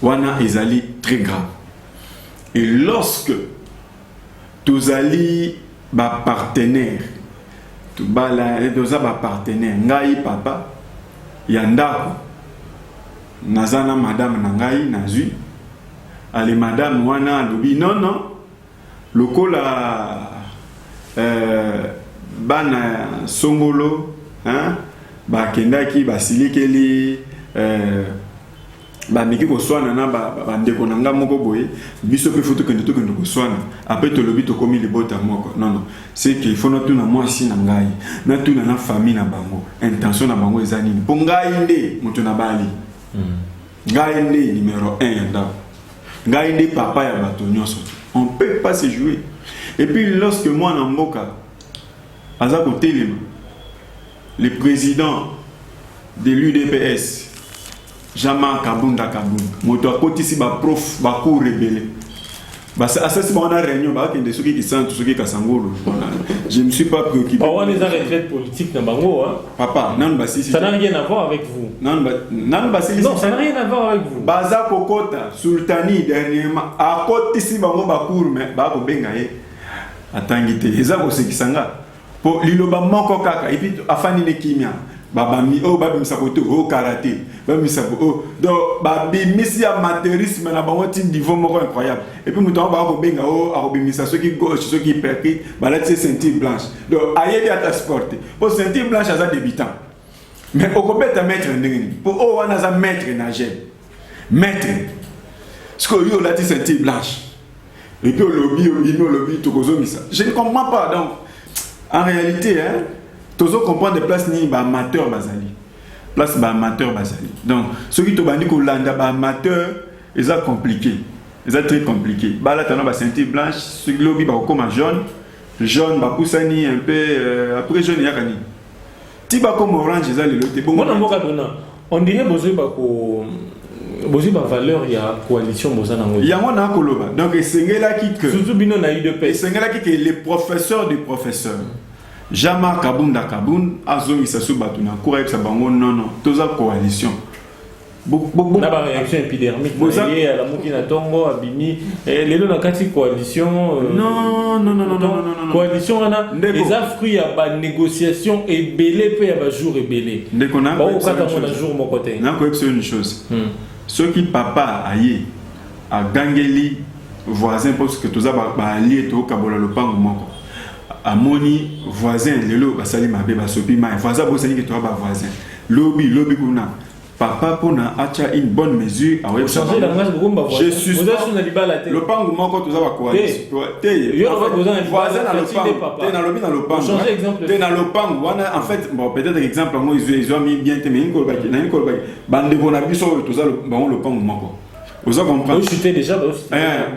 Wana ezali très grave. Et lorsque tous ali ba partenaire, tout bala doza ba partenaire, ngai papa yandako nazana madame nangai nazui ali madame wana lobi non lokola bana songolo hein ba kendaki basilikeli miki koswana na bandeko na nga moko boye biso pe foto kende koswana après to lobi to komi libota moko non c'est qu'il faut notre na moi si na ngai na tuna na famille na bango intention na bango ezani po ngai nde mutu na bali ngai nde numéro 1 yanda ngai nde papa ya bato nyonso on peut pas se jouer. Et puis lorsque moi na mboka azako telema le président de l'UDPS Jean-Marc Kabunda, moto akotisi ba prof ba cour rebelle. Bah ça c'est bon on a réunion ba kende soki ki sant soki ka sangolo. Je me suis pas préoccupé. On les a retraites politiques na bango hein. Papa, nan ba si ça n'a rien à voir avec vous. Non, ça n'a rien à voir avec vous. Baza kokota sultani dernièrement akotisi bango ba cour mais ba ko benga ye. Atangite eza ko sekisanga. Po liloba moko kaka et puis afani ne kimia. Babami oh babi misakoto oh karaté babi misako oh donc babi misia amateurisme na bango tin niveau moko incroyable et puis muto ba ko benga oh akobi misa ceux qui gauche ceux qui perki balati ceinture blanche donc ayebi ata sporter pour ceinture blanche aza débutant mais okobeta maître ndengeni pour oh wana za maître nageur maître ce que yo lati ceinture blanche et puis lobby to kozo misa je ne comprends pas. Donc en réalité hein tous comprendre des places ni ba amateur bazali place ba amateur bazali donc ceux qui to bandi ko landa ba amateur c'est compliqué c'est très compliqué ba la tana ba ceinture blanche ce lobby ba comme jaune ba poussani un peu après jaune yakani ti ba comme orange ça le loté bon on dirait besoin ba ko bozi ba valeur ya coalition bozana ngo ya mona koloba donc esengela ki que surtout bino na UDP esengela ki que les professeurs du professeur Jean-Marc Kabunda azongisa so batu na courage sa bango non toza coalition na ba réaction épidermique liée à la mokina tongo abimi lelo na kati coalition non coalition ana les fruits ya ba négociation et belé pe ya ba jour et belé ndeko na ba okata mona jour moko te na ko une chose ceux qui papa aye a gangeli voisin parce que toza ba allié to kabola lopango moko amoni voisin lelo basali mabe basopi mai voisin bosani que toi ba voisin lobby kuna papa pona acha une bonne mesure a web changer la ngase bomba voisin je suis le pango moko toza ba coalition te yo va voisin na le pango te na lobby na le pango changer exemple te na le pango wana en fait bon peut-être exemple moi ils ont mis bien te mais une kolbaki na une kolbaki bande bona biso toza bango le pango moko. Vous avez compris? Je suis déjà.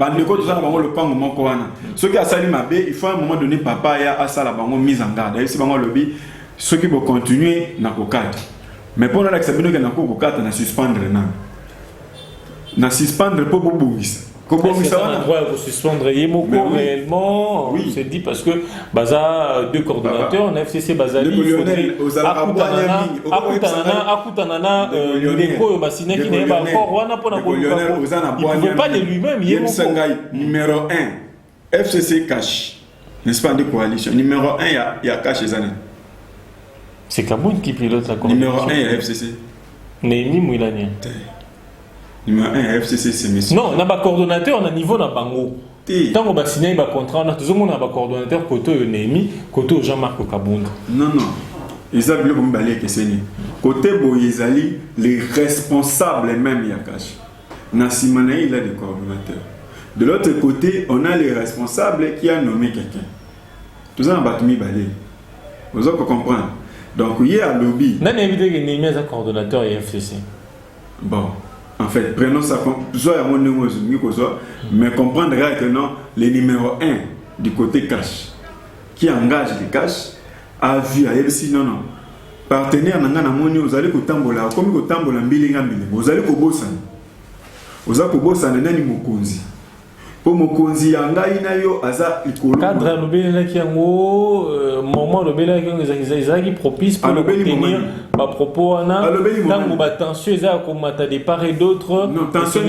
Bandeko tout ça na bango le pango moko wana. Ceux qui a sali mabe, il faut à un moment donné papa ya a ça la bango mise en garde. Si bango lobby, ceux qui vont continuer na kokata. Mais pour la sabino que na kokata na suspendre na suspendre pour bobungisa. Kobongisa wana droit de suspendre yemoko réellement. Oui, c'est dit parce que baza deux coordonnateurs na FCC bazali akutanana ndeko basina qui n'est pas encore wana pona ko. Il ne veut pas de lui-même yemoko. Numéro 1 FCC cash. N'est-ce pas de coalition numéro 1 il y a cash ezana. C'est Kaboun qui pilote la coalition. Numéro 1 il y a FCC. Némi Mouilania. Numéro 1 FCC c'est monsieur. Non, on a un coordonnateur, on a un niveau dans Bango. Tant qu'on a signé un contrat, on a toujours un coordonnateur côté Némi, côté Jean-Marc Kabunda. Non. Ils ont comme balé que c'est côté Boyezali, les responsables même Yakash. Nassimane il a des coordonnateurs. De l'autre côté, on a les responsables qui a nommé quelqu'un. Tout ça en Batumi balé. Vous avez compris. Donc, il y a un lobby. N'a évité que Némi est un coordonnateur et FCC. Bon, en fait, prenons ça comme soit mon numéro, mais comprendre que non, le numéro 1 du côté cash, qui engage les cash, a vu à LC, non. Partenaire nangana moni vous allez kotambola comme kotambola mbilinga mbili vous allez kobosana vous allez kobosana nani mokonzi po mokonzi yanga ina yo aza likolo cadre lobela ki yango moment lobela ki ezaki propice pour tenir ba propos ana tango ba tension eza ko mata de part et d'autre non tension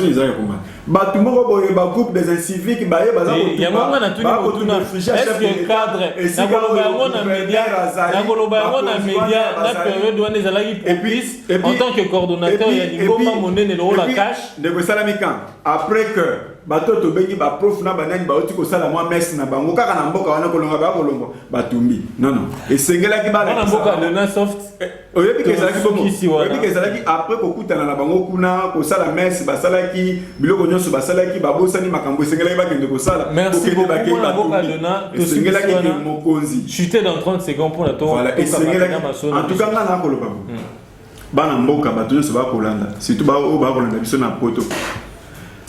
eza komata bato moko boye ba groupe des inciviques baye baza ko ya mama na tuni kotuna est-ce que cadre na koloba yango na média na période wana ezalaki propice en tant que coordonnateur ya lingomba monene lo la cash de salami kan après que bato to bengi ba prof na banani ba oti ko sala moi messe na bango kaka na mboka wana kolonga ba kolongo batumbi non esengelaki ba na mboka de na soft oyebi ke ezalaki bomo oyebi ke ezalaki après kokutana na bango kuna kosala messe basalaki biloko nyonso basalaki babosani makambo esengelaki bakende kosala merci beaucoup na mboka de na esengelaki ke mokonzi chuter dans 30 secondes pour na to voilà esengelaki en tout cas nga na koloba bana mboka bato nyonso bakolanda surtout bakolanda biso na poto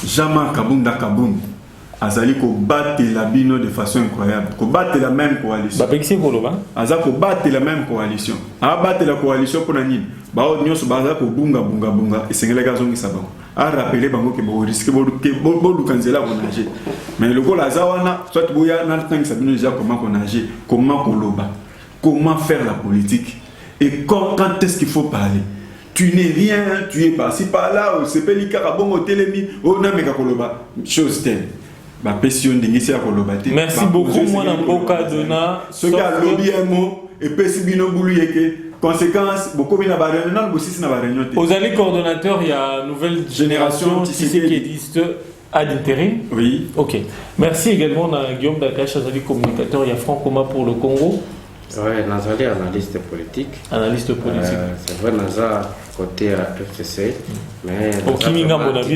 Jama Kabunda Kaboum azali ko battre la bino de façon incroyable ko battre la même coalition ba pexi ko loba aza ko battre la même coalition a battre la coalition pour nani ba nyonso baza ko bunga esengela gazongi sabango a rappeler bango ke bo risque bo lukanzela ko nager mais le goal azawana soit boya na tangi sabino déjà comment ko nager comment ko loba comment faire la politique et quand est-ce qu'il faut parler. Tu n'es rien, tu es par-ci par-là, c'est pelika rabongo telemi, oh na meka koloba, chose telle. Ba pession d'ingisi à koloba. Merci beaucoup moi na mboka dona. Ce qui a lobby un mot et pesi bino bulu yeke. Conséquence, beaucoup bina ba réunion, non bossi na ba réunion. Aux alliés coordonnateurs, il y a nouvelle génération qui existe à l'intérim. Oui. OK. Merci également à Guillaume Dakache, azali communicateur, il y a Franck Koma pour le Congo. Oui, Nazali analyste politique. Analyste politique. C'est vrai, Naza côté FCC, mais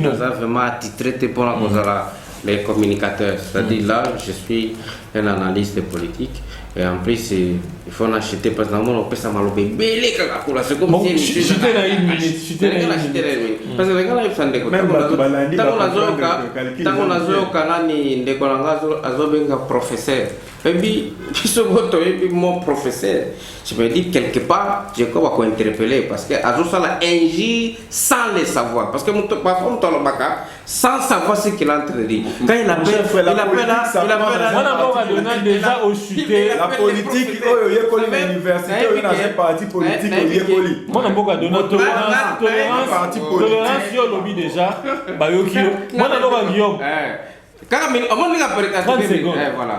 Naza vraiment attitré pour les communicateurs. C'est-à-dire là, je suis un analyste politique. Et en plus, il faut en acheter parce que on peut s'amalobé belé kakakula. C'est comme si j'étais là une minute. Parce que les gars ils sont déco. Tant on a zoka nani déco langazo azobenga professeur. Et puis mon professeur. Je me dis quelque part, je crois qu'on interpeller parce que Azosa l'a injure sans le savoir. Parce que mon patron Tolobaka, sans savoir ce qu'il est en train de dire. Quand il appelle, déjà au chuté. La politique, il y a l'université, il y a un parti politique, il y a politique. Moi, je donné tolérance sur le lobby déjà. Moi, je Guillaume. Quand on a 30 secondes. Voilà.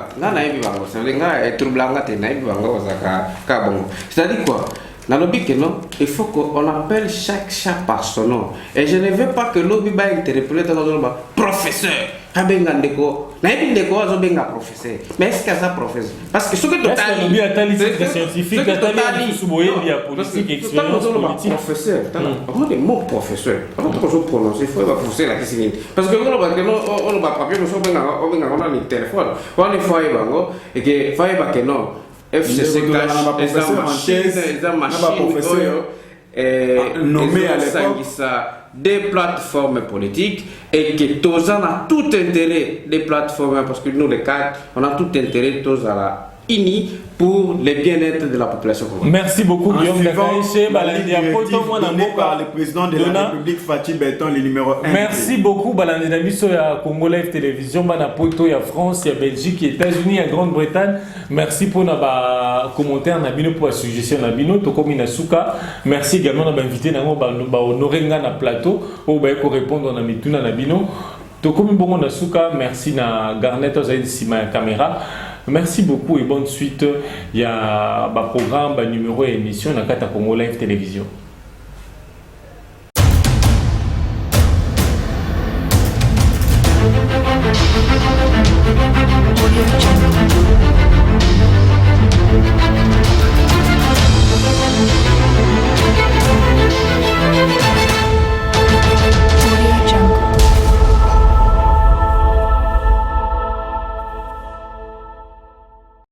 C'est-à-dire quoi? Dans le but que non, il faut qu'on appelle chaque chat par son nom. Et je ne veux pas que l'objet va interpeller dans le professeur. Professeur. Mais est-ce qu'il y a ça professeur? Parce que ce que total. C'est scientifique, politique, expérience politique. Professeur. On a des mots professeur. On a toujours prononcé. Il faut poser la question. Parce que on a papier, on a un téléphone. On a et que que non. FCC cache les machines nommées à l'époque des plateformes politiques et que tous on a tout intérêt des plateformes parce que nous les cadres on a tout intérêt tous à la unis pour le bien-être de la population. Merci beaucoup Guillaume Dakache. Par le président de la République Fatih Berton, le numéro 1. Merci beaucoup Balandi Nabiso ya Congo Live Télévision, Bana Poto ya France, ya Belgique, États-Unis, ya Grande-Bretagne. Merci pour nos commentaires nabino pour la suggestion nabino Tokomi Nasuka. Merci également à invité nango ba honorer nga na plateau ou ba ko répondre na mituna nabino. Tokomi bongo Nasuka, merci na Garnet Ozaïd Sima caméra. Merci beaucoup et bonne suite. Il y a un programme, un numéro et émission dans Kata Congo Live Télévision. Audio Jungle.